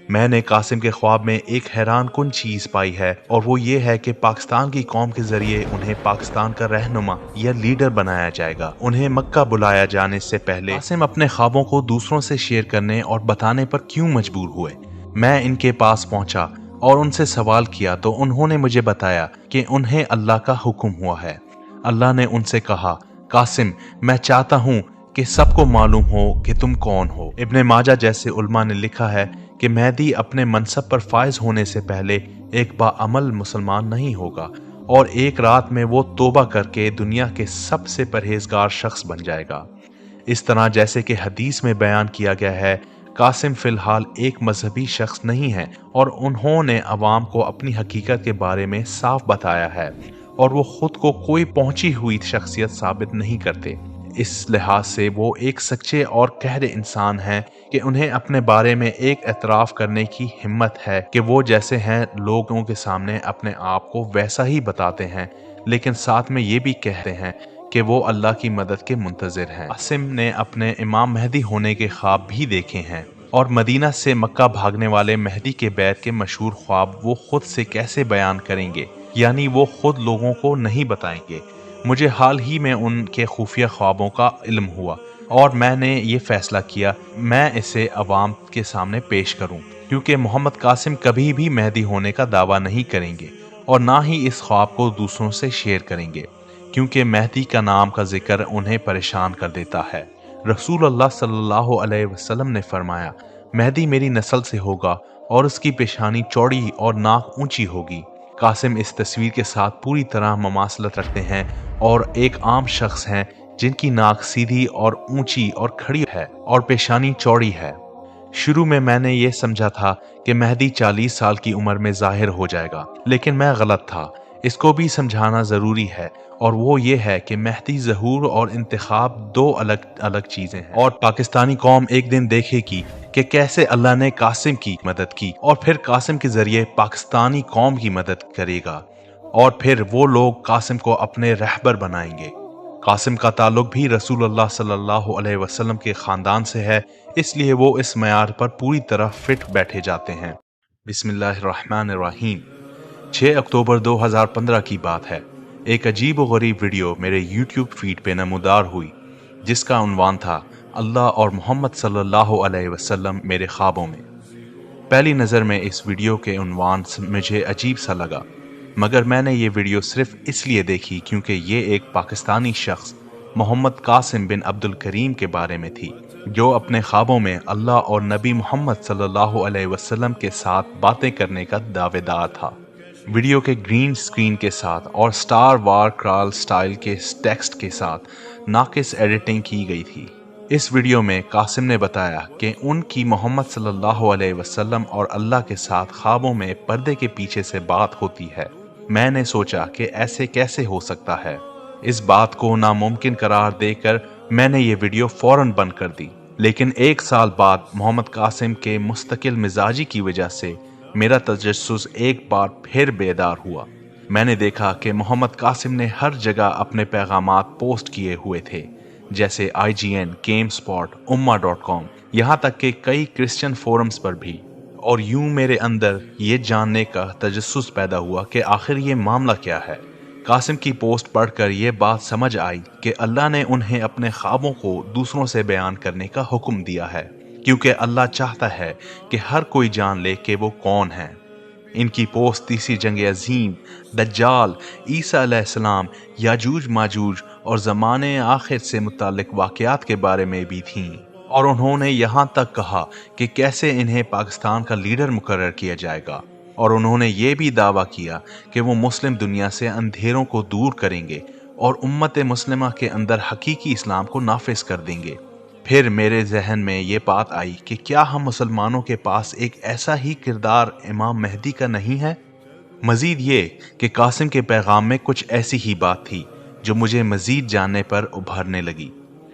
मैंने कासिम के ख्वाब में एक हैरान कुन चीज पाई है, और वो ये है कि पाकिस्तान की कौम के जरिए उन्हें पाकिस्तान का रहनुमा या लीडर बनाया जाएगा। उन्हें मक्का बुलाया जाने से पहले कासिम अपने ख्वाबों को दूसरों से शेयर करने और बताने पर क्यों मजबूर हुए। मैं इनके पास पहुंचा और उनसे सवाल किया तो उन्होंने मुझे बताया कि उन्हें अल्लाह का हुक्म हुआ है। अल्लाह ने उनसे कहा, कासिम, मैं चाहता हूँ कि सबको मालूम हो कि तुम कौन हो। इब्ने माजा जैसे उलमा ने लिखा है कि मेहदी अपने मनसब पर फायज होने से पहले एक बाअमल मुसलमान नहीं होगा, और एक रात में वो तौबा करके दुनिया के सबसे परहेजगार शख्स बन जाएगा। इस तरह जैसे कि हदीस में बयान किया गया है, कासिम फिलहाल एक मजहबी शख्स नहीं है, और उन्होंने अवाम को अपनी हकीकत के बारे में साफ बताया है, और वो खुद को कोई पहुंची हुई शख्सियत साबित नहीं करते। इस लिहाज से वो एक सच्चे और कहरे इंसान हैं कि उन्हें अपने बारे में एक एतराफ़ करने की हिम्मत है कि वो जैसे हैं लोगों के सामने अपने आप को वैसा ही बताते हैं, लेकिन साथ में ये भी कहते हैं कि वो अल्लाह की मदद के मुंतज़िर हैं। कासिम ने अपने इमाम मेहदी होने के ख्वाब भी देखे हैं, और मदीना से मक्का भागने वाले मेहदी के बैत के मशहूर ख्वाब वो खुद से कैसे बयान करेंगे, यानी वो खुद लोगों को नहीं बताएंगे। मुझे हाल ही में उनके खुफिया ख्वाबों का इल्म हुआ, और मैंने ये फैसला किया मैं इसे अवाम के सामने पेश करूं, क्योंकि मोहम्मद कासिम कभी भी मेहदी होने का दावा नहीं करेंगे, और ना ही इस ख्वाब को दूसरों से शेयर करेंगे, क्योंकि मेहदी का नाम का जिक्र उन्हें परेशान कर देता है। रसूल अल्लाह सल्लल्लाहु अलैहि वसल्लम ने फरमाया, मेहदी मेरी नस्ल से होगा और उसकी पेशानी चौड़ी और नाक ऊंची होगी। कासिम इस तस्वीर के साथ पूरी तरह ममासलत रखते हैं और एक आम शख्स हैं जिनकी नाक सीधी और ऊंची और खड़ी है और पेशानी चौड़ी है। शुरू में मैंने ये समझा था कि मेहदी 40 साल की उम्र में जाहिर हो जाएगा, लेकिन मैं गलत था। इसको भी समझाना जरूरी है, और वो ये है कि मेहदी ज़हूर और इंतखाब दो अलग अलग चीजें हैं, और पाकिस्तानी कौम एक दिन देखेगी कि कैसे अल्लाह ने कासिम की मदद की, और फिर कासिम के जरिए पाकिस्तानी कौम की मदद करेगा, और फिर वो लोग कासिम को अपने रहबर बनाएंगे। कासिम का ताल्लुक भी रसूलुल्लाह सल्लल्लाहु अलैहि वसल्लम के खानदान से है, इसलिए वो इस मयार पर पूरी तरह फिट बैठे जाते हैं। बिस्मिल्लाहिर्रहमानिर्रहीम। 6 अक्टूबर 2015 की बात है। एक अजीब व गरीब वीडियो मेरे YouTube फीड पे नमूदार हुई, जिसका उन्वान था, अल्लाह और मोहम्मद सल्लल्लाहु अलैहि वसल्लम मेरे ख्वाबों में। पहली नज़र में इस वीडियो के उन्वान मुझे अजीब सा लगा, मगर मैंने ये वीडियो सिर्फ इसलिए देखी क्योंकि ये एक पाकिस्तानी शख्स मोहम्मद कासिम बिन अब्दुल करीम के बारे में थी, जो अपने ख्वाबों में अल्लाह और नबी मोहम्मद सल्लल्लाहु अलैहि वसल्लम के साथ बातें करने का दावेदार था। वीडियो के ग्रीन स्क्रीन के साथ और स्टार वार क्रॉल स्टाइल के टेक्स्ट के साथ नाकिस एडिटिंग की गई थी। इस वीडियो में कासिम ने बताया कि उनकी मोहम्मद सल्लल्लाहु अलैहि वसल्लम और अल्लाह के साथ ख्वाबों में पर्दे के पीछे से बात होती है। मैंने सोचा कि ऐसे कैसे हो सकता है। इस बात को नामुमकिन करार देकर मैंने ये वीडियो फौरन बंद कर दी। लेकिन 1 साल बाद मोहम्मद कासिम के मुस्तकिल मिजाजी की वजह से मेरा तजस्सुस एक बार फिर बेदार हुआ। मैंने देखा कि मोहम्मद कासिम ने हर जगह अपने पैगामात पोस्ट किए हुए थे, जैसे IGN, GameSpot, Umma.com, यहाँ तक कि कई क्रिश्चियन फोरम्स पर भी। और यूं मेरे अंदर ये जानने का तजस्सुस पैदा हुआ कि आखिर ये मामला क्या है। कासिम की पोस्ट पढ़कर यह बात समझ आई कि अल्लाह ने उन्हें अपने ख्वाबों को दूसरों से बयान करने का हुक्म दिया है, क्योंकि अल्लाह चाहता है कि हर कोई जान ले कि वो कौन है। इनकी पोस्ट तीसरी जंग अजीम, दज्जाल, ईसा अलैहिस्सलाम, याजूज माजूज और ज़माने आखिर से मुताल्लिक वाक़यात के बारे में भी थीं, और उन्होंने यहाँ तक कहा कि कैसे इन्हें पाकिस्तान का लीडर मुकर्रर किया जाएगा, और उन्होंने ये भी दावा किया कि वो मुस्लिम दुनिया से अंधेरों को दूर करेंगे और उम्मत मुस्लिमा के अंदर हकीकी इस्लाम को नाफिज कर देंगे। फिर मेरे जहन में ये बात आई कि क्या हम मुसलमानों के पास एक ऐसा ही किरदार इमाम मेहदी का नहीं है। मजीद ये कि कासिम के पैगाम में कुछ ऐसी ही बात थी जो मुझे मजीद जानने पर उभरने लगी।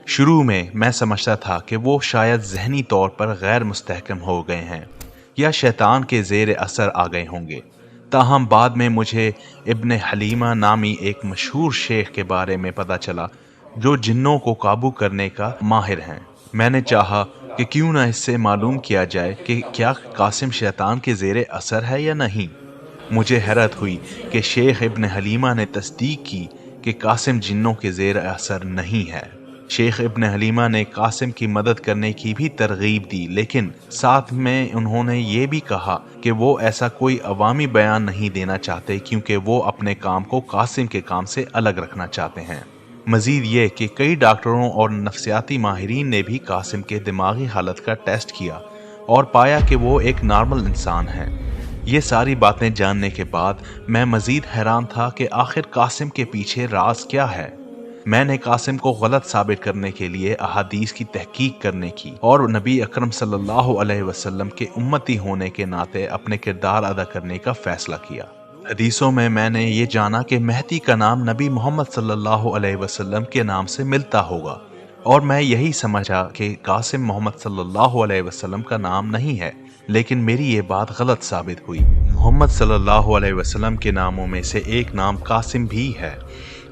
शुरू में मैं समझता था कि वो शायद जहनी तौर पर गैर मुस्तहकम हो गए हैं या शैतान के ज़ेर असर आ गए होंगे। ताहम बाद में मुझे इब्ने हलीमा नामी एक मशहूर शेख के बारे में पता चला जो जिन्नों को काबू करने का माहिर हैं। میں نے چاہا کہ کیوں نہ اس سے معلوم کیا جائے کہ کیا قاسم شیطان کے زیر اثر ہے یا نہیں۔ مجھے حیرت ہوئی کہ شیخ ابن حلیمہ نے تصدیق کی کہ قاسم جنوں کے زیر اثر نہیں ہے۔ شیخ ابن حلیمہ نے قاسم کی مدد کرنے کی بھی ترغیب دی، لیکن ساتھ میں انہوں نے یہ بھی کہا کہ وہ ایسا کوئی عوامی بیان نہیں دینا چاہتے کیونکہ وہ اپنے کام کو قاسم کے کام سے الگ رکھنا چاہتے ہیں۔ مزید یہ کہ کئی ڈاکٹروں اور نفسیاتی ماہرین نے بھی قاسم کے دماغی حالت کا ٹیسٹ کیا اور پایا کہ وہ ایک نارمل انسان ہے۔ یہ ساری باتیں جاننے کے بعد میں مزید حیران تھا کہ آخر قاسم کے پیچھے راز کیا ہے۔ میں نے قاسم کو غلط ثابت کرنے کے لیے احادیث کی تحقیق کرنے کی اور نبی اکرم صلی اللہ علیہ وسلم کے امتی ہونے کے ناطے اپنے کردار ادا کرنے کا فیصلہ کیا۔ حدیثوں میں نے یہ جانا کہ مہدی کا نام نبی محمد صلی اللہ علیہ وسلم کے نام سے ملتا ہوگا، اور میں یہی سمجھا کہ قاسم محمد صلی اللہ علیہ وسلم کا نام نہیں ہے، لیکن میری یہ بات غلط ثابت ہوئی۔ محمد صلی اللہ علیہ وسلم کے ناموں میں سے ایک نام قاسم بھی ہے،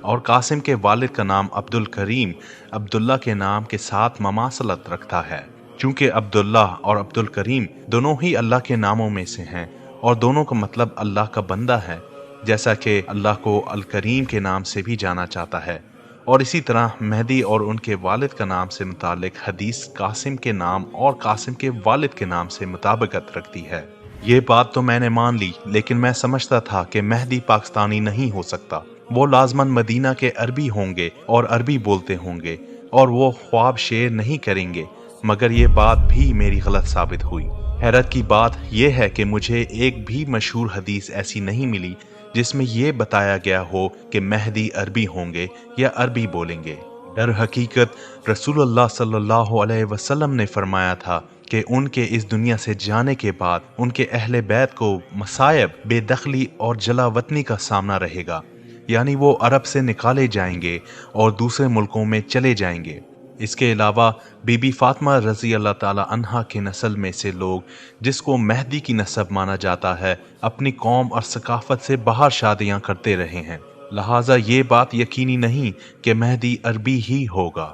اور قاسم کے والد کا نام عبد الکریم عبداللہ کے نام کے ساتھ مماثلت رکھتا ہے، چونکہ عبداللہ اور عبد الکریم دونوں ہی اللہ کے ناموں میں سے ہیں اور دونوں کا مطلب اللہ کا بندہ ہے، جیسا کہ اللہ کو الکریم کے نام سے بھی جانا چاہتا ہے۔ اور اسی طرح مہدی اور ان کے والد کا نام سے متعلق حدیث قاسم کے نام اور قاسم کے والد کے نام سے مطابقت رکھتی ہے۔ یہ بات تو میں نے مان لی، لیکن میں سمجھتا تھا کہ مہدی پاکستانی نہیں ہو سکتا۔ وہ لازماً مدینہ کے عربی ہوں گے اور عربی بولتے ہوں گے، اور وہ خواب شعر نہیں کریں گے، مگر یہ بات بھی میری غلط ثابت ہوئی۔ حیرت کی بات یہ ہے کہ مجھے ایک بھی مشہور حدیث ایسی نہیں ملی جس میں یہ بتایا گیا ہو کہ مہدی عربی ہوں گے یا عربی بولیں گے۔ در حقیقت رسول اللہ صلی اللہ علیہ وسلم نے فرمایا تھا کہ ان کے اس دنیا سے جانے کے بعد ان کے اہل بیت کو مصائب، بے دخلی اور جلا وطنی کا سامنا رہے گا، یعنی وہ عرب سے نکالے جائیں گے اور دوسرے ملکوں میں چلے جائیں گے۔ اس کے علاوہ بی بی فاطمہ رضی اللہ تعالی عنہا کے نسل میں سے لوگ، جس کو مہدی کی نسب مانا جاتا ہے، اپنی قوم اور ثقافت سے باہر شادیاں کرتے رہے ہیں، لہٰذا یہ بات یقینی نہیں کہ مہدی عربی ہی ہوگا۔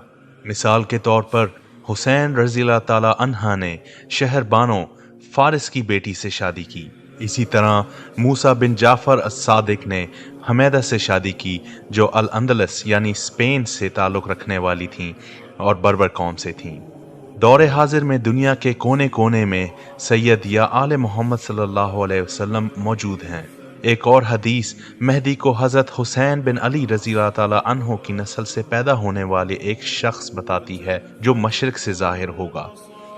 مثال کے طور پر حسین رضی اللہ تعالی عنہ نے شہر بانو فارس کی بیٹی سے شادی کی۔ اسی طرح موسیٰ بن جعفر الصادق نے حمیدہ سے شادی کی جو الاندلس یعنی اسپین سے تعلق رکھنے والی تھیں اور بربر قوم سے تھیں۔ دور حاضر میں دنیا کے کونے کونے میں سید یا آل محمد صلی اللہ علیہ وسلم موجود ہیں۔ ایک اور حدیث مہدی کو حضرت حسین بن علی رضی اللہ تعالی عنہ کی نسل سے پیدا ہونے والے ایک شخص بتاتی ہے جو مشرق سے ظاہر ہوگا۔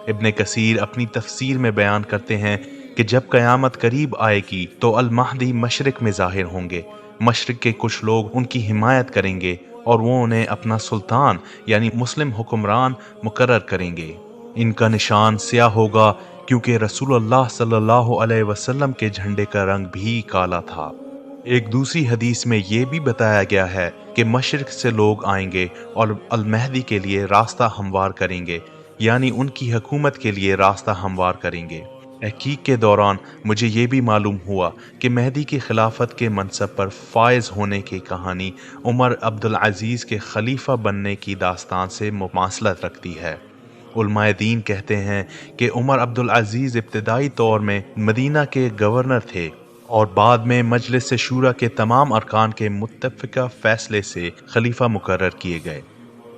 ابن کثیر اپنی تفسیر میں بیان کرتے ہیں کہ جب قیامت قریب آئے گی تو المہدی مشرق میں ظاہر ہوں گے، مشرق کے کچھ لوگ ان کی حمایت کریں گے اور وہ انہیں اپنا سلطان یعنی مسلم حکمران مقرر کریں گے۔ ان کا نشان سیاہ ہوگا کیونکہ رسول اللہ صلی اللہ علیہ وسلم کے جھنڈے کا رنگ بھی کالا تھا۔ ایک دوسری حدیث میں یہ بھی بتایا گیا ہے کہ مشرق سے لوگ آئیں گے اور المہدی کے لیے راستہ ہموار کریں گے، یعنی ان کی حکومت کے لیے راستہ ہموار کریں گے۔ تحقیق کے دوران مجھے یہ بھی معلوم ہوا کہ مہدی کی خلافت کے منصب پر فائز ہونے کی کہانی عمر عبدالعزیز کے خلیفہ بننے کی داستان سے مماثلت رکھتی ہے۔ علماء دین کہتے ہیں کہ عمر عبدالعزیز ابتدائی طور میں مدینہ کے گورنر تھے اور بعد میں مجلس شورا کے تمام ارکان کے متفقہ فیصلے سے خلیفہ مقرر کیے گئے۔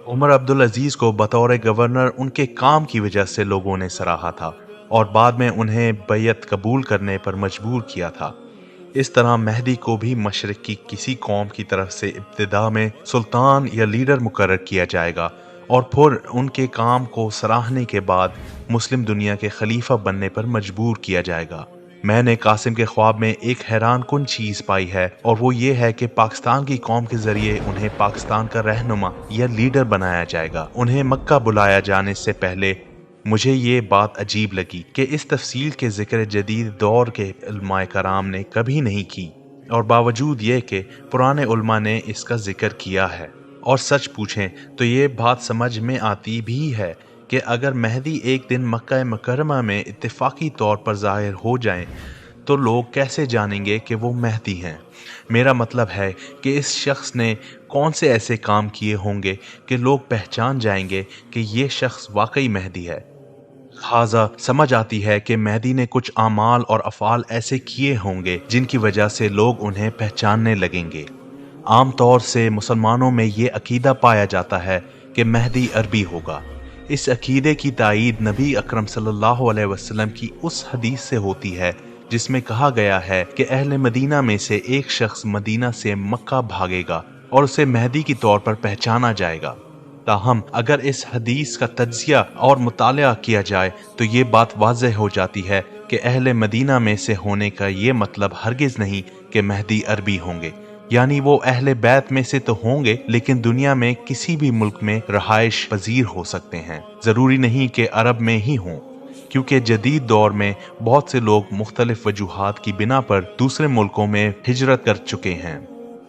عمر عبدالعزیز کو بطور گورنر ان کے کام کی وجہ سے لوگوں نے سراہا تھا اور بعد میں انہیں بیعت قبول کرنے پر مجبور کیا تھا۔ اس طرح مہدی کو بھی مشرق کی کسی قوم کی طرف سے ابتدا میں سلطان یا لیڈر مقرر کیا جائے گا اور پھر ان کے کام کو سراہنے کے بعد مسلم دنیا کے خلیفہ بننے پر مجبور کیا جائے گا۔ میں نے قاسم کے خواب میں ایک حیران کن چیز پائی ہے، اور وہ یہ ہے کہ پاکستان کی قوم کے ذریعے انہیں پاکستان کا رہنما یا لیڈر بنایا جائے گا۔ انہیں مکہ بلایا جانے سے پہلے مجھے یہ بات عجیب لگی کہ اس تفصیل کے ذکر جدید دور کے علماء کرام نے کبھی نہیں کی، اور باوجود یہ کہ پرانے علماء نے اس کا ذکر کیا ہے۔ اور سچ پوچھیں تو یہ بات سمجھ میں آتی بھی ہے کہ اگر مہدی ایک دن مکہ مکرمہ میں اتفاقی طور پر ظاہر ہو جائیں तो लोग कैसे जानेंगे कि वो मेहदी हैं? मेरा मतलब है कि इस शख्स ने कौन से ऐसे काम किए होंगे कि लोग पहचान जाएंगे कि ये शख्स वाकई मेहदी है। लिहाजा समझ आती है कि मेहदी ने कुछ आमाल और अफ़ाल ऐसे किए होंगे जिनकी वजह से लोग उन्हें पहचानने लगेंगे। आम तौर से मुसलमानों में ये अकीदा पाया जाता है कि मेहदी अरबी होगा। इस अकीदे की तायीद नबी अकरम सल्लल्लाहु अलैहि वसल्लम की उस हदीस से होती है जिसमें कहा गया है कि अहले मदीना में से एक शख्स मदीना से मक्का भागेगा और उसे मेहदी के तौर पर पहचाना जाएगा। ताहम अगर इस हदीस का तज्जिया और मुतालिया किया जाए तो ये बात वाज़ेह हो जाती है कि अहले मदीना में से होने का ये मतलब हरगिज़ नहीं कि मेहदी अरबी होंगे, यानी वो अहले बैत में से तो होंगे लेकिन दुनिया में किसी भी मुल्क में रहाइश पजीर हो सकते हैं, ज़रूरी नहीं कि अरब में ही हों, क्योंकि जदीद दौर में बहुत से लोग मुख्तलिफ वजूहात की बिना पर दूसरे मुल्कों में हिजरत कर चुके हैं,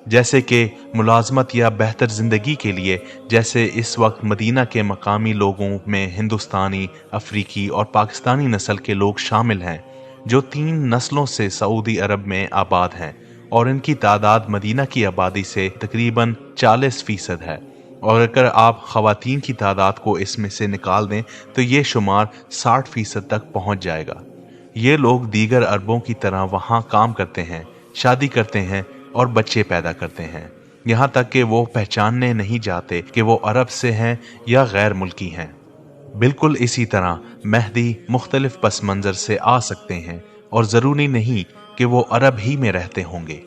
जैसे कि मुलाजमत या बेहतर ज़िंदगी के लिए। जैसे इस वक्त मदीना के मकामी लोगों में हिंदुस्तानी, अफ्रीकी और पाकिस्तानी नस्ल के लोग शामिल हैं जो 3 नस्लों से सऊदी अरब में आबाद हैं और इनकी तादाद मदीना की आबादी से तकरीबन 40% है। और अगर आप ख़वातीन की तादाद को इसमें से निकाल दें तो ये शुमार 60% तक पहुँच जाएगा। ये लोग दीगर अरबों की तरह वहाँ काम करते हैं, शादी करते हैं और बच्चे पैदा करते हैं, यहाँ तक कि वो पहचानने नहीं जाते कि वो अरब से हैं या गैर मुल्की हैं। बिल्कुल इसी तरह मेहदी मुख्तलिफ पस मंज़र से आ सकते हैं और ज़रूरी नहीं कि वो अरब ही में रहते होंगे।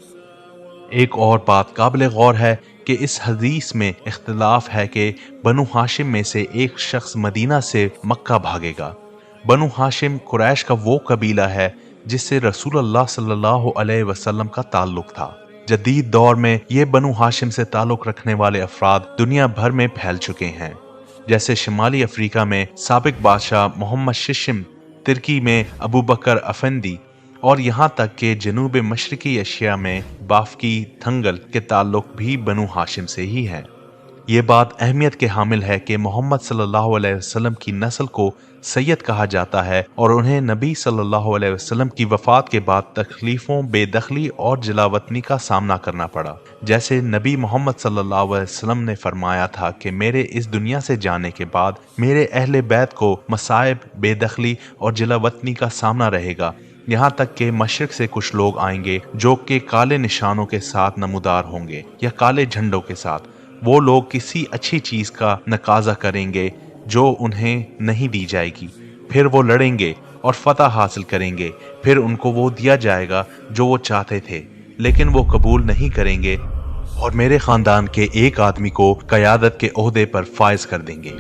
एक और बात काबिल गौर है कि इस हदीस में इख्तिलाफ है कि बनु हाशिम में से एक शख्स मदीना से मक्का भागेगा। बनु हाशिम कुरैश का वो कबीला है जिससे रसूलुल्लाह सल्लल्लाहु अलैहि वसल्लम का ताल्लुक था। जदीद दौर में ये बनु हाशिम से ताल्लुक रखने वाले अफराद दुनिया भर में फैल चुके हैं, जैसे शिमाली अफ्रीका में साबिक बादशाह मोहम्मद शिशिम, तुर्की में अबू बकर अफंदी और यहाँ तक कि जनूब मशरकी एशिया में बाफकी थंगल के ताल्लुक भी बनु हाशिम से ही है। ये बात अहमियत के हामिल है कि मोहम्मद सल्लल्लाहु अलैहि वसल्लम की नस्ल को सैयद कहा जाता है और उन्हें नबी सल्लल्लाहु अलैहि वसल्लम की वफात के बाद तकलीफों, बेदखली और जलावतनी का सामना करना पड़ा। जैसे नबी मोहम्मद सल्लल्लाहु अलैहि वसल्लम ने फरमाया था कि मेरे इस दुनिया से जाने के बाद मेरे अहले बैत को मसाइब, बेदखली और जलावतनी का सामना रहेगा। यहाँ तक कि मशरिक से कुछ लोग आएंगे जो कि काले निशानों के साथ नमूदार होंगे या काले झंडों के साथ। वो लोग किसी अच्छी चीज का नकाजा करेंगे जो उन्हें नहीं दी जाएगी, फिर वो लड़ेंगे और फतह हासिल करेंगे, फिर उनको वो दिया जाएगा जो वो चाहते थे, लेकिन वो कबूल नहीं करेंगे और मेरे खानदान के एक आदमी को क़यादत के ओहदे पर फायज कर देंगे।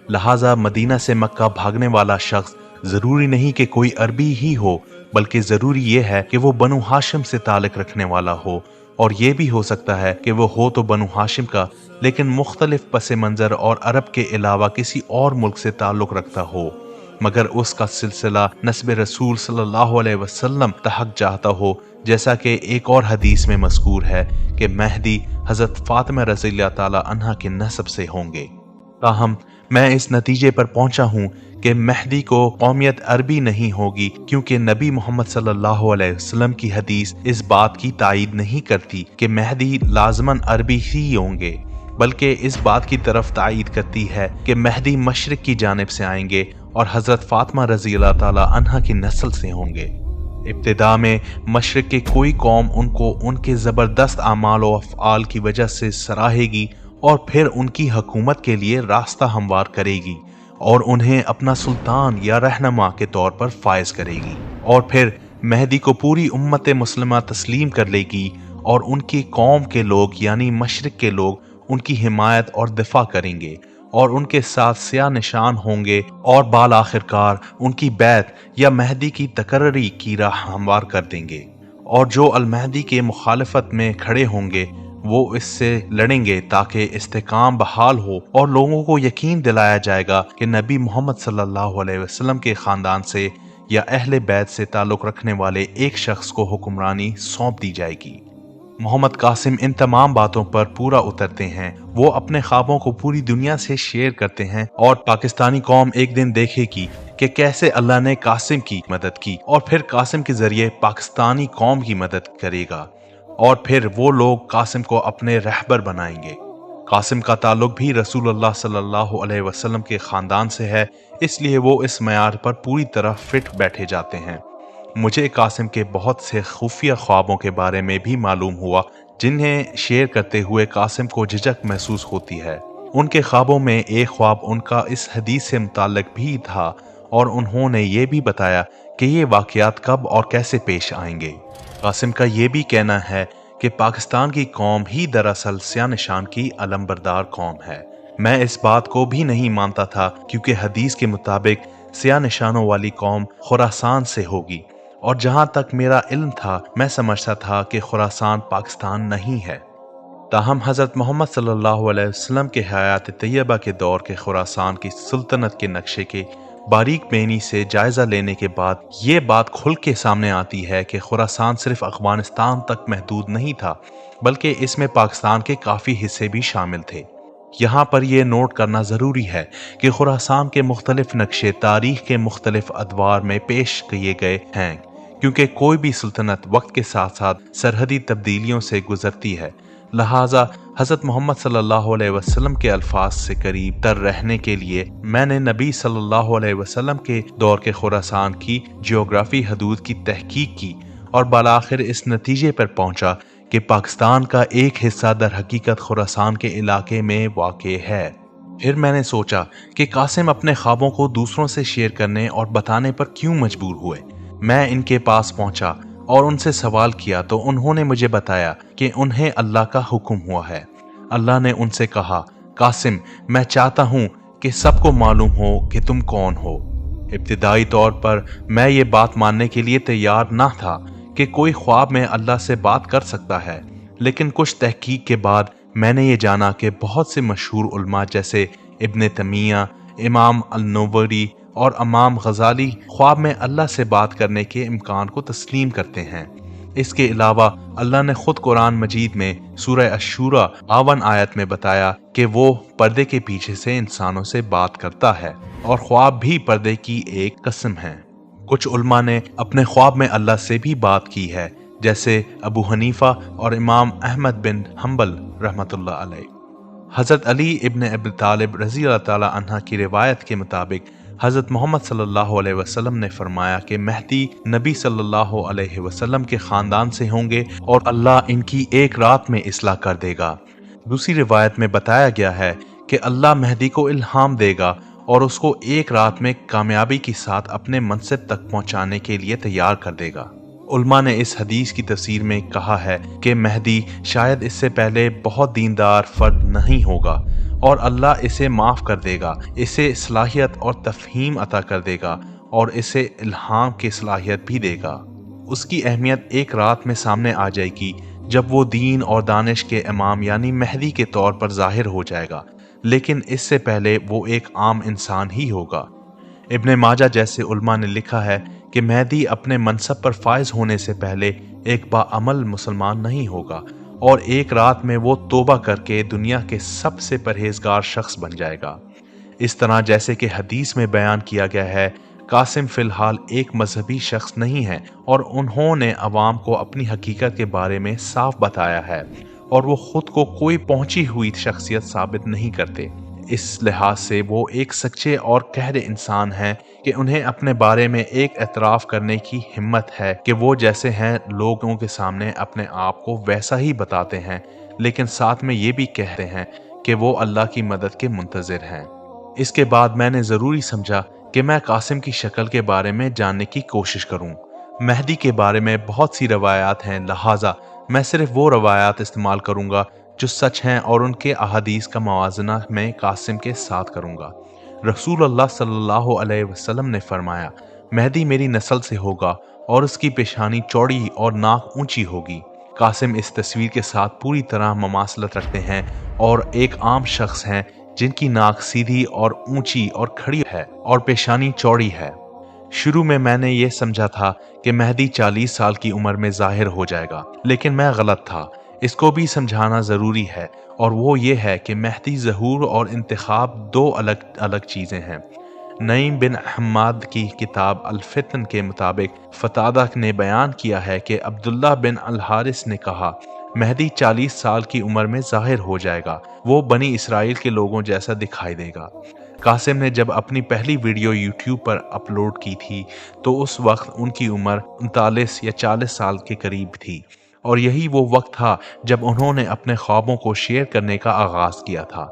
लिहाजा मदीना से मक्का भागने वाला शख्स जरूरी नहीं कि कोई अरबी ही हो, बल्कि जरूरी ये है कि वो बनु हाशिम से ताल्लुक रखने वाला हो, और ये भी हो सकता है कि वो हो तो बनु हाशिम का लेकिन मुख्तलिफ पस मंज़र और अरब के अलावा किसी और मुल्क से ताल्लुक रखता हो, मगर उसका सिलसिला नस्ब रसूल सल्लल्लाहु अलैहि वसल्लम तहक चाहता हो, जैसा कि एक और हदीस में मज़कूर है कि मेहदी हज़रत फातिमा रज़ियल्लाहु ताला अन्हा के नस्ब से होंगे। ताहम मैं इस नतीजे पर पहुंचा हूं कि मेहदी को कौमियत अरबी नहीं होगी, क्योंकि नबी मोहम्मद सल्लल्लाहु अलैहि वसल्लम की हदीस इस बात की तायीद नहीं करती कि मेहदी लाजमन अरबी ही होंगे, बल्कि इस बात की तरफ तायीद करती है कि मेहदी मशरिक की जानिब से आएंगे और हजरत फातिमा रज़ियल्लाहु ताला अन्हा की नस्ल से होंगे। इब्तिदा में मशरिक की कोई कौम उनको उनके ज़बरदस्त आमाल व अफ़आल की वजह से सराहेगी और फिर उनकी हुकूमत के लिए रास्ता हमवार करेगी और उन्हें अपना सुल्तान या रहनुमा के तौर पर फायज करेगी, और फिर मेहदी को पूरी उम्मत मुस्लिमा तस्लीम कर लेगी और उनकी कौम के लोग यानी मशरिक के लोग उनकी हिमायत और दिफा करेंगे और उनके साथ स्याह निशान होंगे और बाल आखिरकार उनकी बैत या मेहदी की तकर्री की राह हमवार कर देंगे, और जो अल मेहदी के मुखालफत में खड़े होंगे वो इससे लड़ेंगे ताकि इस्तेकाम बहाल हो और लोगों को यकीन दिलाया जाएगा कि नबी मोहम्मद सल्लल्लाहु अलैहि वसल्लम के खानदान से या अहले बैत से ताल्लुक रखने वाले एक शख्स को हुक्मरानी सौंप दी जाएगी। मोहम्मद कासिम इन तमाम बातों पर पूरा उतरते हैं। वो अपने ख्वाबों को पूरी दुनिया से शेयर करते हैं और पाकिस्तानी कौम एक दिन देखेगी कि कैसे अल्लाह ने कासिम की मदद की और फिर कासिम के जरिए पाकिस्तानी कौम की मदद करेगा और फिर वो लोग कासिम को अपने रहबर बनाएंगे। कासिम का ताल्लुक भी रसूलुल्लाह सल्लल्लाहु अलैहि वसल्लम के खानदान से है, इसलिए वो इस मयार पर पूरी तरह फिट बैठे जाते हैं। मुझे कासिम के बहुत से खुफिया ख्वाबों के बारे में भी मालूम हुआ, जिन्हें शेयर करते हुए कासिम को झिझक महसूस होती है। उनके ख्वाबों में एक ख्वाब उनका इस हदीस से मुताल्लिक भी था और उन्होंने ये भी बताया कि ये वाक़यात कब और कैसे पेश आएंगे। कासिम का ये भी कहना है कि पाकिस्तान की कौम ही दरअसल स्या निशान की अलमबरदार कौम है। मैं इस बात को भी नहीं मानता था, क्योंकि हदीस के मुताबिक स्या निशानों वाली कौम खुरासान से होगी, और जहां तक मेरा इल्म था मैं समझता था कि खुरासान पाकिस्तान नहीं है। ताहम हज़रत मोहम्मद सल्लल्लाहु अलैहि वसल्लम के हयात तैयबा के दौर के खुरासान की सुल्तनत के नक्शे के बारीक बेनी से जायजा लेने के बाद ये बात खुल के सामने आती है कि खुरासान सिर्फ अफगानिस्तान तक महदूद नहीं था, बल्कि इसमें पाकिस्तान के काफ़ी हिस्से भी शामिल थे। यहाँ पर यह नोट करना ज़रूरी है कि खुरासान के मुख्तलिफ नक्शे तारीख के मुख्तलिफ अदवार में पेश किए गए हैं, क्योंकि कोई भी सुल्तनत वक्त के साथ साथ सरहदी तब्दीलियों से गुजरती है। लिहाजा हज़रत मोहम्मद सल्लल्लाहु अलैहि वसल्लम के अल्फाज से करीब तर रहने के लिए मैंने नबी सल्लल्लाहु अलैहि वसल्लम के दौर के खुरासान की जियोग्राफी हदूद की तहकीक की और बालाखिर इस नतीजे पर पहुंचा कि पाकिस्तान का एक हिस्सा दर हकीकत खुरासान के इलाके में वाक़े है। फिर मैंने सोचा कि कासिम अपने ख्वाबों को दूसरों से शेयर करने और बताने पर क्यों मजबूर हुए। मैं इनके पास पहुंचा और उनसे सवाल किया तो उन्होंने मुझे बताया कि उन्हें अल्लाह का हुक्म हुआ है। अल्लाह ने उनसे कहा, कासिम, मैं चाहता हूं कि सबको मालूम हो कि तुम कौन हो। इब्तिदाई तौर पर मैं ये बात मानने के लिए तैयार ना था कि कोई ख्वाब में अल्लाह से बात कर सकता है, लेकिन कुछ तहकीक के बाद मैंने ये जाना कि बहुत से मशहूर उलमा जैसे इब्न तैमिया, इमाम अल-नववी और इमाम गजाली ख्वाब में अल्लाह से बात करने के इम्कान को तस्लीम करते हैं। इसके अलावा अल्लाह ने खुद कुरान मजीद में सूरह अश-शूरा 52 आयत में बताया कि वो पर्दे के पीछे से इंसानों से बात करता है और ख्वाब भी पर्दे की एक किस्म है। कुछ उलमा ने अपने ख्वाब में अल्लाह से भी बात की है, जैसे अबू हनीफा और इमाम अहमद बिन हम्बल रहमतुल्लाह अलैह। हज़रत अली इब्न अबी तालिब रज़ी अल्लाह ताला अन्हा की रिवायत के मुताबिक हज़रत मोहम्मद सल्लल्लाहु अलैहि वसल्लम ने फरमाया कि मेहदी नबी सल्लल्लाहु अलैहि वसल्लम के ख़ानदान से होंगे और अल्लाह इनकी एक रात में इस्लाह कर देगा। दूसरी रिवायत में बताया गया है कि अल्लाह मेहदी को इल्हाम देगा और उसको एक रात में कामयाबी के साथ अपने मनसब तक पहुंचाने के लिए तैयार कर देगा। उलमा ने इस हदीस की तफसीर में कहा है कि मेहदी शायद इससे पहले बहुत दीनदार फर्द नहीं होगा और अल्लाह इसे माफ़ कर देगा, इसे सलाहियत और तफहीम अता कर देगा और इसे इल्हाम की सलाहियत भी देगा। उसकी अहमियत एक रात में सामने आ जाएगी जब वो दीन और दानिश के इमाम यानी मेहदी के तौर पर ज़ाहिर हो जाएगा, लेकिन इससे पहले वो एक आम इंसान ही होगा। इब्न माजा जैसे उलमा ने लिखा है कि मेहदी अपने मनसब पर फायज होने से पहले एक बाअमल मुसलमान नहीं होगा और एक रात में वो तौबा करके दुनिया के सबसे परहेजगार शख्स बन जाएगा। इस तरह जैसे कि हदीस में बयान किया गया है, कासिम फिलहाल एक मजहबी शख्स नहीं है और उन्होंने अवाम को अपनी हकीकत के बारे में साफ बताया है और वो खुद को कोई पहुंची हुई शख्सियत साबित नहीं करते। इस लिहाज से वो एक सच्चे और कहरे इंसान हैं कि उन्हें अपने बारे में एक एतराफ़ करने की हिम्मत है कि वो जैसे हैं लोगों के सामने अपने आप को वैसा ही बताते हैं, लेकिन साथ में ये भी कहते हैं कि वो अल्लाह की मदद के मुंतज़िर हैं। इसके बाद मैंने ज़रूरी समझा कि मैं कासिम की शक्ल के बारे में जानने की कोशिश करूं। मेहदी के बारे में बहुत सी रवायात हैं, लिहाजा मैं सिर्फ वो रवायात इस्तेमाल करूंगा जो सच हैं और उनके अहादीस का मवाजना मैं कासिम के साथ करूंगा। रसूलुल्लाह सल्लल्लाहु अलैहि वसल्लम ने फरमाया, मेहदी मेरी नस्ल से होगा और उसकी पेशानी चौड़ी और नाक ऊंची होगी। कासिम इस तस्वीर के साथ पूरी तरह ममासलत रखते हैं और एक आम शख्स हैं जिनकी नाक सीधी और ऊंची और खड़ी है और पेशानी चौड़ी है। शुरू में मैंने ये समझा था कि मेहदी 40 साल की उम्र में जाहिर हो जाएगा, लेकिन मैं गलत था। इसको भी समझाना ज़रूरी है और वो ये है कि मेहदी ज़हूर और इंतखाब दो अलग अलग चीज़ें हैं। नईम बिन अहमद की किताब अल-फितन के मुताबिक फतादा ने बयान किया है कि अब्दुल्लाह बिन अल-हारिस ने कहा, मेहदी 40 साल की उम्र में ज़ाहिर हो जाएगा, वो बनी इसराइल के लोगों जैसा दिखाई देगा। कासिम ने जब अपनी पहली वीडियो यूट्यूब पर अपलोड की थी तो उस वक्त उनकी उम्र 39 या 40 साल के करीब थी, और यही वो वक्त था जब उन्होंने अपने ख्वाबों को शेयर करने का आगाज़ किया था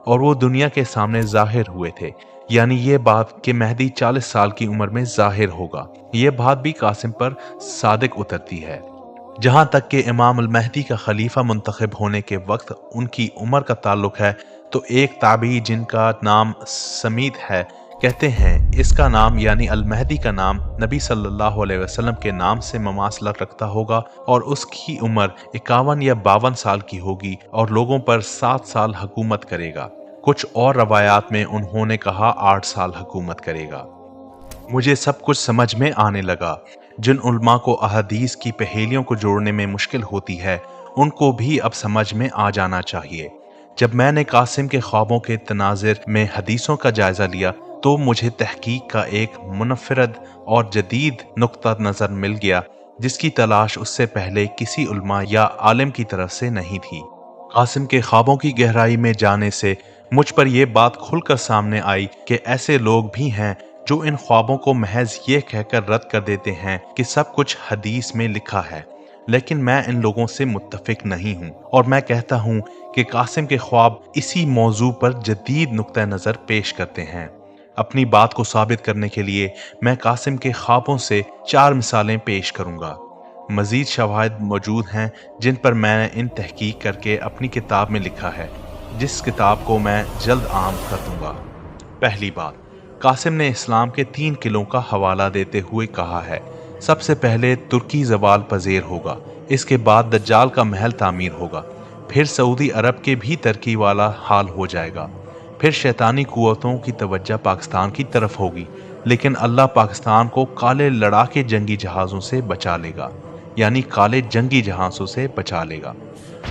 और वो दुनिया के सामने ज़ाहिर हुए थे। यानी ये बात कि मेहदी 40 साल की उम्र में ज़ाहिर होगा, ये बात भी कासिम पर सादिक उतरती है। जहाँ तक कि इमाम अल महदी का खलीफा मुंतखब होने के वक्त उनकी उम्र का ताल्लुक है, तो एक ताबी जिनका नाम समीत है कहते हैं इसका नाम यानी अल महदी का नाम नबी सल्लल्लाहु अलैहि वसल्लम के नाम से ममासला रखता होगा और उसकी उम्र 51 या 52 साल की होगी और लोगों पर 7 साल हुकूमत करेगा। कुछ और रवायात में उन्होंने कहा 8 साल हुकूमत करेगा। मुझे सब कुछ समझ में आने लगा। जिन उलमा को अहदीस की पहेलियों को जोड़ने में मुश्किल होती है उनको भी अब समझ में आ जाना चाहिए। जब मैंने कासिम के ख्वाबों के तनाज़ुर में हदीसों का जायजा लिया तो मुझे तहकीक का एक मुनफरद और जदीद नुक्ता नज़र मिल गया जिसकी तलाश उससे पहले किसी उलमा या आलिम की तरफ से नहीं थी। कासिम के ख्वाबों की गहराई में जाने से मुझ पर यह बात खुलकर सामने आई कि ऐसे लोग भी हैं जो इन ख्वाबों को महज ये कहकर रद्द कर देते हैं कि सब कुछ हदीस में लिखा है, लेकिन मैं इन लोगों से मुत्तफिक नहीं हूँ और मैं कहता हूँ कि कासिम के ख्वाब इसी मौजू पर जदीद नुक्ता नज़र पेश करते हैं। अपनी बात को साबित करने के लिए मैं कासिम के ख्वाबों से 4 मिसालें पेश करूँगा। मज़ीद शवाहिद मौजूद हैं जिन पर मैंने इन तहकीक करके अपनी किताब में लिखा है, जिस किताब को मैं जल्द आम कर दूँगा। पहली बात, कासिम ने इस्लाम के 3 किलों का हवाला देते हुए कहा है, सबसे पहले तुर्की ज़वाल पज़ीर होगा, इसके बाद दज्जाल का महल तामीर होगा, फिर सऊदी अरब के भी तरक्की वाला हाल हो जाएगा, फिर शैतानी कुव्वतों की तवज्जो पाकिस्तान की तरफ होगी, लेकिन अल्लाह पाकिस्तान को काले लड़ाके जंगी जहाज़ों से बचा लेगा, यानी काले जंगी जहाज़ों से बचा लेगा।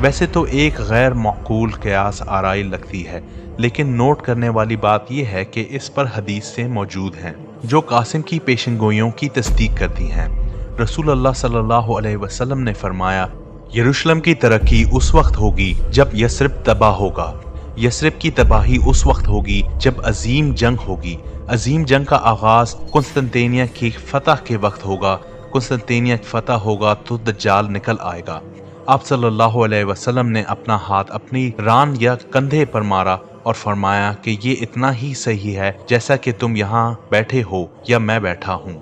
वैसे तो एक गैर माकूल क़यास आराई लगती है, लेकिन नोट करने वाली बात यह है कि इस पर हदीस से मौजूद हैं जो कासिम की पेशनगोइयों की तस्दीक करती हैं। रसूल अल्लाह सल्लल्लाहु अलैहि वसल्लम ने फरमाया, यरूशलेम की तरक्की उस वक्त होगी जब यस्रिब तबाह होगा। यस्रिब की तबाही उस वक्त होगी जब अजीम जंग होगी। अजीम जंग का आगाज कुंस्तांतिनिया की फतह के वक्त होगा। कुंस्तांतिनिया फतह होगा तो दज्जाल निकल आएगा। आप सल्लल्लाहु अलैहि वसल्लम ने अपना हाथ अपनी रान या कंधे पर मारा और फरमाया कि ये इतना ही सही है जैसा कि तुम यहाँ बैठे हो या मैं बैठा हूँ।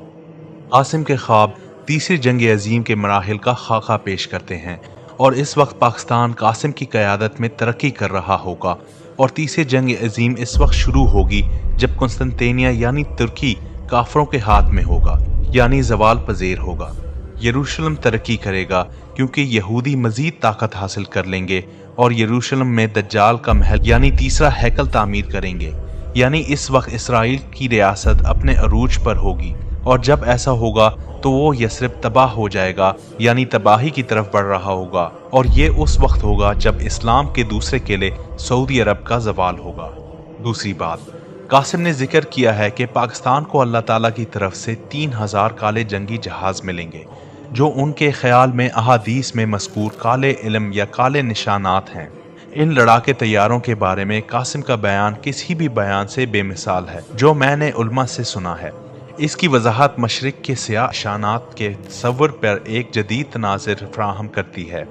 कासिम के ख्वाब तीसरी जंग अजीम के मराहिल का खाका पेश करते हैं और इस वक्त पाकिस्तान कासिम की क़यादत में तरक्की कर रहा होगा और तीसरी जंग अजीम इस वक्त शुरू होगी जब कुंस्तांतिनिया यानी तुर्की काफरों के हाथ में होगा, यानी ज़वाल पज़ीर होगा। यरूशलेम तरक्की करेगा क्योंकि यहूदी मजीद ताकत हासिल कर लेंगे और यरूशलेम में दज्जाल का महल यानी तीसरा हैकल तामीर करेंगे, यानी इस वक्त इसराइल की रियासत अपने अरूज पर होगी और जब ऐसा होगा तो वो यस्रिब तबाह हो जाएगा, यानी तबाही की तरफ बढ़ रहा होगा और ये उस वक्त होगा जब इस्लाम के दूसरे किले सऊदी अरब का ज़वाल होगा। दूसरी बात, कासिम ने जिक्र किया है कि पाकिस्तान को अल्लाह ताला की तरफ से 3000 काले जंगी जहाज मिलेंगे जो उनके ख्याल में अहादीस में मज़कूर काले इल्म या काले निशानात हैं। इन लड़ाके तैयारों के बारे में कासिम का बयान किसी भी बयान से बेमिसाल है जो मैंने उलमा से सुना है। इसकी वजाहत मशरिक के सियाह शानात के तस्वुर पर एक जदीद तनाज़ुर फराहम करती है।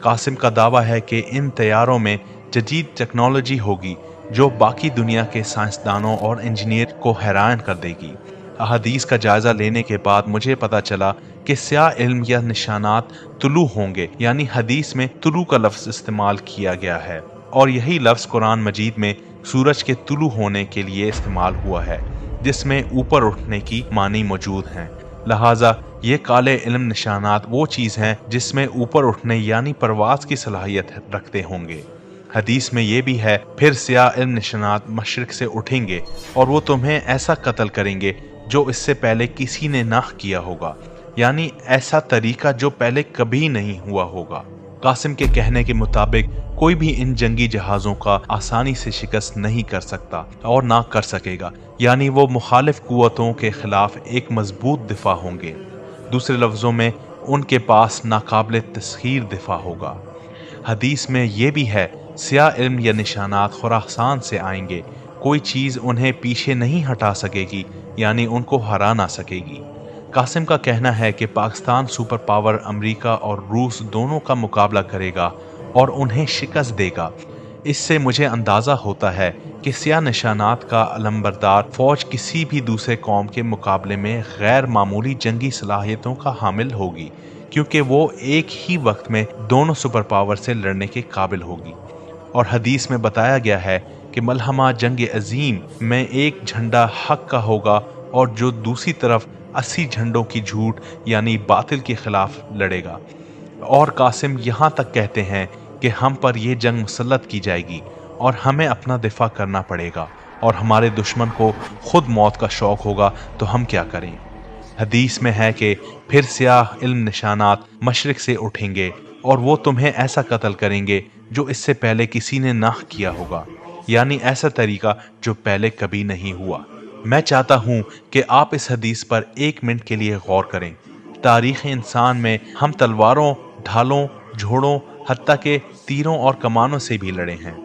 कासिम का दावा है कि इन तैयारों में जदीद टेक्नोलॉजी होगी जो बाकी दुनिया के साइंसदानों और इंजीनियर को हैरान कर देगी। अहादीस का जायज़ा लेने के बाद मुझे पता चला कि सियाह इल्म या निशानात तुलू होंगे, यानी हदीस में तुलू का लफ्ज़ इस्तेमाल किया गया है और यही लफ्ज़ कुरान मजीद में सूरज के तुलू होने के लिए इस्तेमाल हुआ है जिसमें ऊपर उठने की मानी मौजूद हैं। लिहाजा ये काले इल्म निशानात वो चीज़ हैं जिसमें ऊपर उठने यानी परवाज की सलाहियत रखते होंगे। हदीस में ये भी है, फिर सियाह इल्म निशानात मशरिक से उठेंगे और वो तुम्हें ऐसा कत्ल करेंगे जो इससे पहले किसी ने ना किया होगा, यानी ऐसा तरीका जो पहले कभी नहीं हुआ होगा। कासिम के कहने के मुताबिक कोई भी इन जंगी जहाज़ों का आसानी से शिकस्त नहीं कर सकता और ना कर सकेगा, यानी वो मुखालिफ कुव्वतों के खिलाफ एक मजबूत दिफा होंगे। दूसरे लफ्ज़ों में उनके पास नाकाबिल तस्खीर दिफा होगा। हदीस में ये भी है, सियाह इल्म या निशानात खुरासान से आएंगे, कोई चीज़ उन्हें पीछे नहीं हटा सकेगी, यानी उनको हरा ना सकेगी। कासिम का कहना है कि पाकिस्तान सुपर पावर अमेरिका और रूस दोनों का मुकाबला करेगा और उन्हें शिकस्त देगा। इससे मुझे अंदाज़ा होता है कि सियाह निशानात का अलंबरदार फौज किसी भी दूसरे कौम के मुकाबले में गैर मामूली जंगी सलाहियतों का हामिल होगी, क्योंकि वो एक ही वक्त में दोनों सुपर पावर से लड़ने के काबिल होगी। और हदीस में बताया गया है कि मलहमा जंग अजीम में एक झंडा हक का होगा और जो दूसरी तरफ 80 झंडों की झूठ यानी बातिल के खिलाफ लड़ेगा। और कासिम यहाँ तक कहते हैं कि हम पर यह जंग मुसल्लत की जाएगी और हमें अपना दिफा करना पड़ेगा, और हमारे दुश्मन को खुद मौत का शौक होगा तो हम क्या करें। हदीस में है कि फिर सियाह इल्म निशानात मशरिक से उठेंगे और वो तुम्हें ऐसा कत्ल करेंगे जो इससे पहले किसी ने ना किया होगा, यानी ऐसा तरीका जो पहले कभी नहीं हुआ। मैं चाहता हूँ कि आप इस हदीस पर 1 मिनट के लिए गौर करें। तारीख़ इंसान में हम तलवारों, ढालों, झोड़ों, हत्ता के तीरों और कमानों से भी लड़े हैं,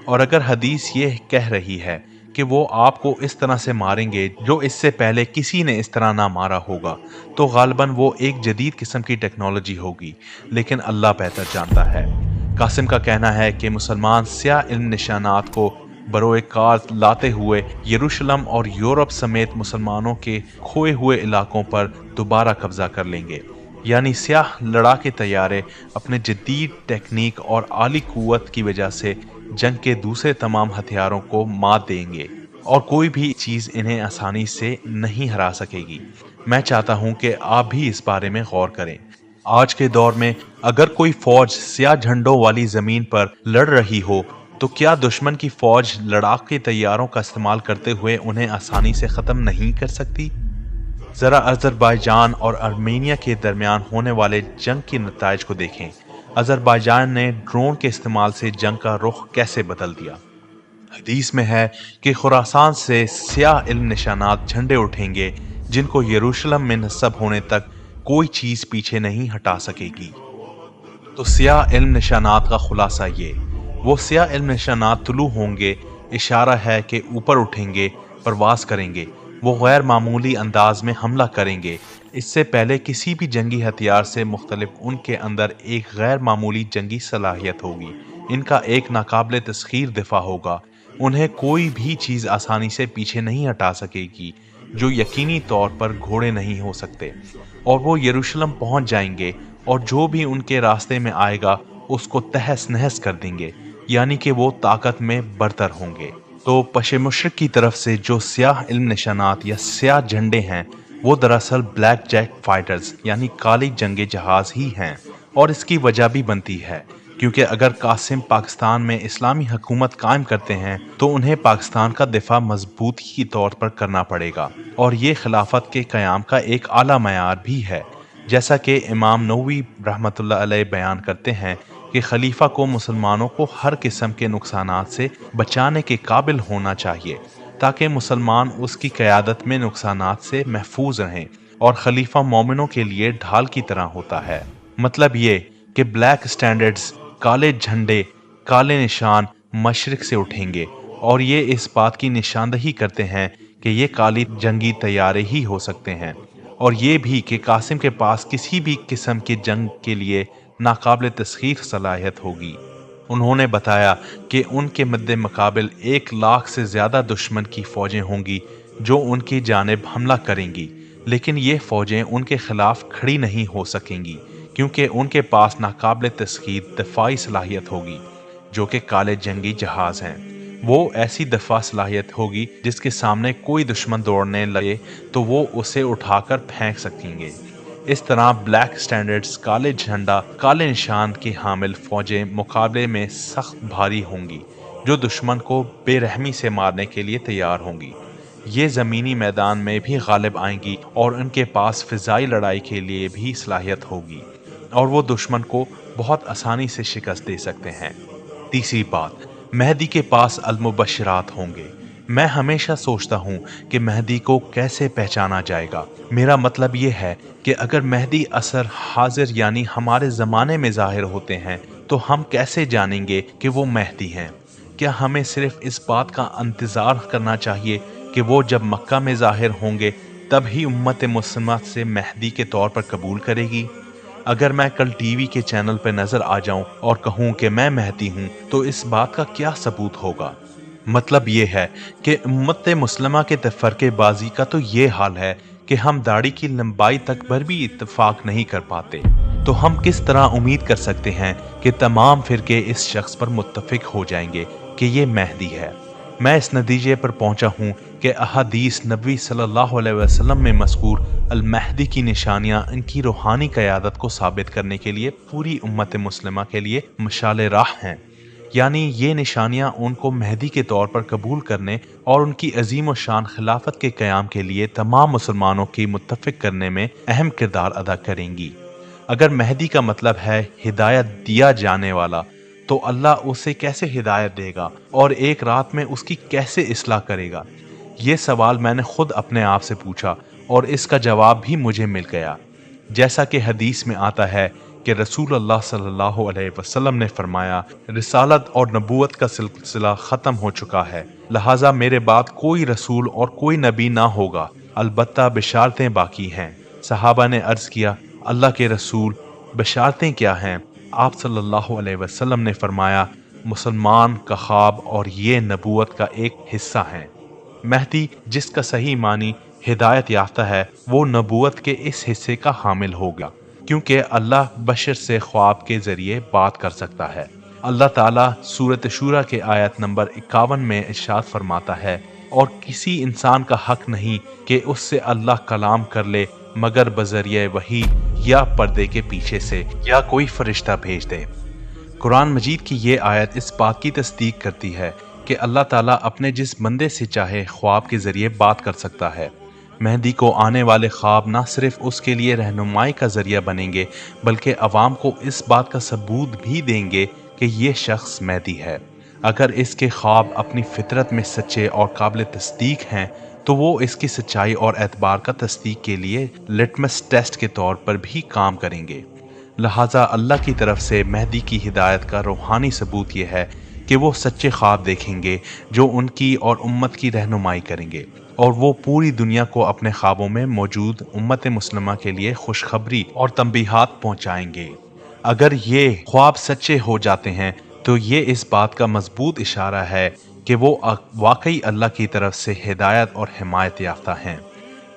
और अगर हदीस ये कह रही है कि वो आपको इस तरह से मारेंगे जो इससे पहले किसी ने इस तरह ना मारा होगा, तो गालिबन वो एक जदीद किस्म की टेक्नोलॉजी होगी, लेकिन अल्लाह बेहतर जानता है। कासिम का कहना है कि मुसलमान सियाह इल्म निशानात को बरोए कार लाते हुए यरूशलेम और यूरोप समेत मुसलमानों के खोए हुए इलाकों पर दोबारा कब्जा कर लेंगे, यानी सियाह लड़ाके तैयारे अपने जदीद टेक्निक और आली कुव्वत की वजह से जंग के दूसरे तमाम हथियारों को मात देंगे और कोई भी चीज़ इन्हें आसानी से नहीं हरा सकेगी। मैं चाहता हूं कि आप भी इस बारे में गौर करें। आज के दौर में अगर कोई फौज सियाह झंडों वाली ज़मीन पर लड़ रही हो तो क्या दुश्मन की फौज लड़ाके तैयारों का इस्तेमाल करते हुए उन्हें आसानी से ख़त्म नहीं कर सकती? ज़रा अज़रबैजान और आर्मेनिया के दरमियान होने वाले जंग के नताइज को देखें। अज़रबैजान ने ड्रोन के इस्तेमाल से जंग का रुख कैसे बदल दिया। हदीस में है कि खुरासान से सियाह इल्म निशानात झंडे उठेंगे जिनको यरूशलेम में नस्ब होने तक कोई चीज़ पीछे नहीं हटा सकेगी। तो सियाह इल्म निशानात का खुलासा ये, वो सियाह इल्म निशानात तुलू होंगे, इशारा है कि ऊपर उठेंगे, परवास करेंगे, वो गैर मामूली अंदाज में हमला करेंगे। इससे पहले किसी भी जंगी हथियार से मुख्तलिफ उनके अंदर एक गैर मामूली जंगी सलाहियत होगी। इनका एक नाकाबिल तस्खीर दिफा होगा, उन्हें कोई भी चीज़ आसानी से पीछे नहीं हटा सकेगी, जो यकीनी तौर पर घोड़े नहीं हो सकते। और वो यरूशलेम पहुंच जाएंगे और जो भी उनके रास्ते में आएगा उसको तहस नहस कर देंगे, यानी कि वो ताकत में बरतर होंगे। तो पशे मुशरिक की तरफ से जो सियाह इल्म निशानात या सियाह झंडे हैं वो दरअसल ब्लैक जैक फाइटर्स यानी काली जंगे जहाज ही हैं। और इसकी वजह भी बनती है क्योंकि अगर कासिम पाकिस्तान में इस्लामी हुकूमत कायम करते हैं तो उन्हें पाकिस्तान का दिफा मजबूती के तौर पर करना पड़ेगा, और ये खिलाफत के क़याम का एक आला मयार भी है। जैसा कि इमाम नववी रहमतुल्लाह अलैह बयान करते हैं कि खलीफा को मुसलमानों को हर किस्म के नुकसानात से बचाने के काबिल होना चाहिए ताकि मुसलमान उसकी क़यादत में नुकसानात से महफूज रहें, और खलीफा मोमिनों के लिए ढाल की तरह होता है। मतलब ये कि ब्लैक स्टैंडर्ड्स, काले झंडे, काले निशान मशरिक से उठेंगे, और ये इस बात की निशानदही करते हैं कि ये काली जंगी तैयारे ही हो सकते हैं, और ये भी कि कासिम के पास किसी भी किस्म की जंग के लिए नाकाबिल तस्खीर सलाहियत होगी। उन्होंने बताया कि उनके मद्दे मुकाबिल 1 लाख से ज़्यादा दुश्मन की फ़ौजें होंगी जो उनकी जानिब हमला करेंगी, लेकिन ये फ़ौजें उनके ख़िलाफ़ खड़ी नहीं हो सकेंगी क्योंकि उनके पास नाकाबिल तस्खीर दफ़ाई सलाहियत होगी जो कि काले जंगी जहाज़ हैं। वो ऐसी दफ़ा सलाहियत होगी जिसके सामने कोई दुश्मन दौड़ने लगे तो वो उसे उठाकर फेंक सकेंगे। इस तरह ब्लैक स्टैंडर्ड्स, काले झंडा, काले निशान की हामिल फ़ौजें मुकाबले में सख्त भारी होंगी जो दुश्मन को बेरहमी से मारने के लिए तैयार होंगी। ये ज़मीनी मैदान में भी गालिब आएंगी और उनके पास फ़िज़ाई लड़ाई के लिए भी सलाहियत होगी। और वो दुश्मन को बहुत आसानी से शिकस्त दे सकते हैं। तीसरी बात, मेहदी के पास अल-मुबश्शिरात होंगे। मैं हमेशा सोचता हूँ कि मेहदी को कैसे पहचाना जाएगा। मेरा मतलब ये है कि अगर मेहदी असर हाजिर यानी हमारे ज़माने में ज़ाहिर होते हैं तो हम कैसे जानेंगे कि वो मेहदी हैं? क्या हमें सिर्फ इस बात का इंतज़ार करना चाहिए कि वो जब मक्का में ज़ाहिर होंगे तब ही उम्मत मुस्लिमा से मेहदी के तौर पर कबूल करेगी? अगर मैं कल टीवी के चैनल पर नजर आ जाऊं और कहूं कि मैं मेहदी हूं तो इस बात का क्या सबूत होगा? मतलब ये है कि उम्मत मुस्लिमा के तफरकेबाजी का तो ये हाल है कि हम दाढ़ी की लंबाई तक पर भी इत्तेफाक नहीं कर पाते, तो हम किस तरह उम्मीद कर सकते हैं कि तमाम फिरके इस शख्स पर मुत्तफिक हो जाएंगे कि ये मेहदी है? मैं इस नतीजे पर पहुंचा हूं कि अहादीस नबी सल्लल्लाहु अलैहि वसल्लम में मज़कूर अल-महदी की निशानियां इनकी रूहानी क़यादत को साबित करने के लिए पूरी उम्मत मुस्लिमा के लिए मशाले राह हैं। यानी ये निशानियां उनको मेहदी के तौर पर कबूल करने और उनकी अजीम व शान खिलाफत के क़याम के लिए तमाम मुसलमानों की मुत्तफिक करने में अहम किरदार अदा करेंगी। अगर मेहदी का मतलब है हिदायत दिया जाने वाला, तो अल्लाह उसे कैसे हिदायत देगा और एक रात में उसकी कैसे इस्लाह करेगा? ये सवाल मैंने खुद अपने आप से पूछा और इसका जवाब भी मुझे मिल गया। जैसा कि हदीस में आता है कि रसूल अल्लाह सल्लल्लाहु अलैहि वसल्लम ने फरमाया, रिसालत और नबूवत का सिलसिला ख़त्म हो चुका है, लिहाजा मेरे बाद कोई रसूल और कोई नबी ना होगा, अलबत्ता बिशारतें बाकी हैं। सहाबा ने अर्ज़ किया, अल्लाह के रसूल, बिशारतें क्या हैं? आप सल्लल्लाहु अलैहि वसल्लम ने फरमाया, मुसलमान का ख्वाब और ये नबूवत का एक हिस्सा है। मेहदी जिसका सही मानी हिदायत याफ्ता है, वो नबूवत के इस हिस्से का हामिल होगा, क्योंकि अल्लाह बशर से ख्वाब के जरिए बात कर सकता है। अल्लाह ताला सूरत शूरा के आयत नंबर 51 में इरशाद फरमाता है, और किसी इंसान का हक नहीं कि उससे अल्लाह कलाम कर ले मगर बजरिए वही या पर्दे के पीछे से या कोई फरिश्ता भेज दे। कुरान मजीद की ये आयत इस बात की तस्दीक करती है कि अल्लाह ताला अपने जिस बंदे से चाहे ख्वाब के जरिए बात कर सकता है। मेहदी को आने वाले ख्वाब ना सिर्फ उसके लिए रहनुमाई का जरिया बनेंगे, बल्कि अवाम को इस बात का सबूत भी देंगे कि ये शख्स मेहदी है। अगर इसके ख्वाब अपनी फितरत में सच्चे और काबिल तस्दीक हैं, तो वो इसकी सच्चाई और एतबार का तस्दीक के लिए लिटमस टेस्ट के तौर पर भी काम करेंगे। लिहाजा अल्लाह की तरफ से मेहदी की हिदायत का रूहानी सबूत यह है कि वो सच्चे ख्वाब देखेंगे जो उनकी और उम्मत की रहनुमाई करेंगे, और वो पूरी दुनिया को अपने ख्वाबों में मौजूद उम्मत मुस्लिमा के लिए खुशखबरी और तंबीहात पहुंचाएंगे। अगर ये ख्वाब सच्चे हो जाते हैं तो ये इस बात का मजबूत इशारा है कि वो वाकई अल्लाह की तरफ से हिदायत और हिमायत याफ्ता हैं।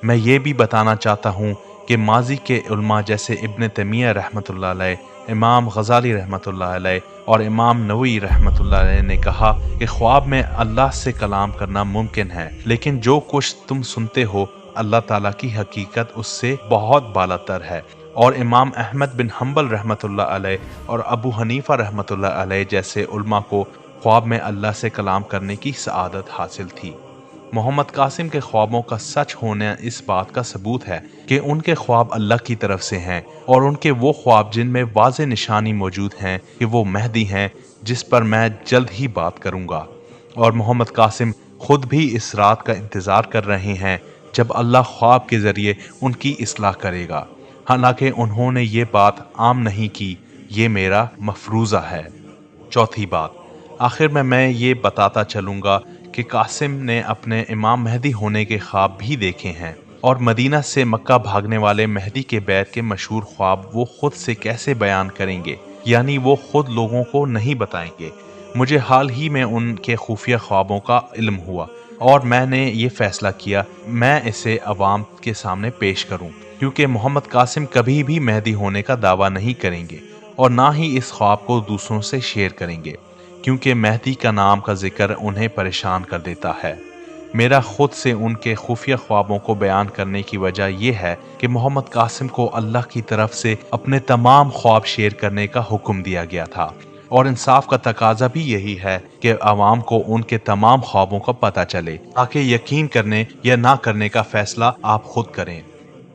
मैं ये भी बताना चाहता हूँ कि माजी के उलमा जैसे इब्न तैमिया रहमतुल्लाह अलैह, इमाम गज़ाली रहमतुल्लाह अलैह और इमाम नववी रहमतुल्लाह अलैह ने कहा कि ख्वाब में अल्लाह से कलाम करना मुमकिन है, लेकिन जो कुछ तुम सुनते हो अल्लाह ताला की हकीकत उससे बहुत बालातर है। और इमाम अहमद बिन हम्बल रहमतुल्लाह अलैह और अबू हनीफा रहमतुल्लाह अलैह जैसे उलमा को ख्वाब में अल्लाह से कलाम करने की सआदत हासिल थी। मोहम्मद कासिम के ख्वाबों का सच होना इस बात का सबूत है कि उनके ख्वाब अल्लाह की तरफ से हैं, और उनके वो ख्वाब जिनमें वाज़े निशानी मौजूद हैं कि वो मेहदी हैं, जिस पर मैं जल्द ही बात करूँगा। और मोहम्मद कासिम खुद भी इस रात का इंतज़ार कर रहे हैं जब अल्लाह ख्वाब के ज़रिए उनकी इस्लाह करेगा। हालांकि उन्होंने ये बात आम नहीं की, ये मेरा मफरूज़ा है। चौथी बात, आखिर में मैं ये बताता चलूँगा कि कासिम ने अपने इमाम मेहदी होने के ख्वाब भी देखे हैं, और मदीना से मक्का भागने वाले मेहदी के बैत के मशहूर ख्वाब वो खुद से कैसे बयान करेंगे, यानी वो खुद लोगों को नहीं बताएंगे। मुझे हाल ही में उनके खुफिया ख्वाबों का इल्म हुआ और मैंने ये फैसला किया मैं इसे अवाम के सामने पेश करूं, क्योंकि मोहम्मद कासिम कभी भी मेहदी होने का दावा नहीं करेंगे और ना ही इस ख्वाब को दूसरों से शेयर करेंगे, क्योंकि मेहदी का नाम का जिक्र उन्हें परेशान कर देता है। मेरा खुद से उनके खुफिया ख्वाबों को बयान करने की वजह यह है कि मोहम्मद कासिम को अल्लाह की तरफ से अपने तमाम ख्वाब शेयर करने का हुक्म दिया गया था, और इंसाफ का तकाजा भी यही है कि आवाम को उनके तमाम ख्वाबों का पता चले, ताकि यकीन करने या ना करने का फैसला आप खुद करें।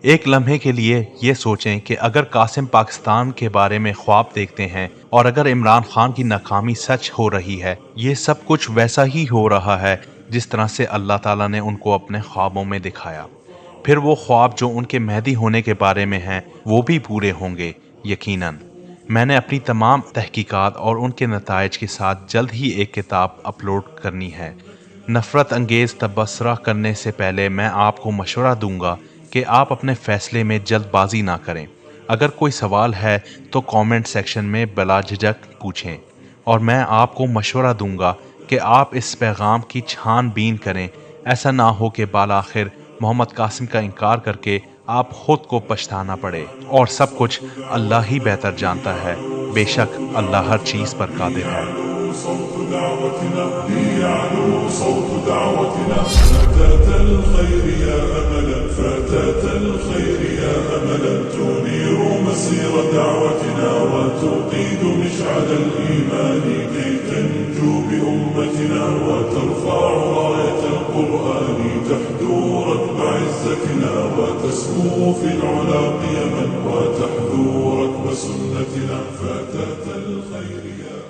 ایک لمحے کے لیے یہ سوچیں کہ اگر قاسم پاکستان کے بارے میں خواب دیکھتے ہیں اور اگر عمران خان کی ناکامی سچ ہو رہی ہے، یہ سب کچھ ویسا ہی ہو رہا ہے جس طرح سے اللہ تعالیٰ نے ان کو اپنے خوابوں میں دکھایا، پھر وہ خواب جو ان کے مہدی ہونے کے بارے میں ہیں وہ بھی پورے ہوں گے یقیناً۔ میں نے اپنی تمام تحقیقات اور ان کے نتائج کے ساتھ جلد ہی ایک کتاب اپلوڈ کرنی ہے۔ نفرت انگیز تبصرہ کرنے سے پہلے میں آپ کو مشورہ دوں گا کہ آپ اپنے فیصلے میں جلد بازی نہ کریں۔ اگر کوئی سوال ہے تو کامنٹ سیکشن میں بلا جھجک پوچھیں، اور میں آپ کو مشورہ دوں گا کہ آپ اس پیغام کی چھان بین کریں، ایسا نہ ہو کہ بالآخر محمد قاسم کا انکار کر کے آپ خود کو پچھتانا پڑے، اور سب کچھ اللہ ہی بہتر جانتا ہے، بے شک اللہ ہر چیز پر قادر ہے۔ صوت دعوتنا ليعلو صوت دعوتنا فتاة الخير يا أملا فتاة الخير يا أملا تنير مسير دعوتنا وتقيد مشعل الإيمان كي تنجو بأمتنا وترفع راية القرآن تحدو ركب عزتنا وتسمو في العلا قيما وتحدو ركب سنتنا فتاة الخير يا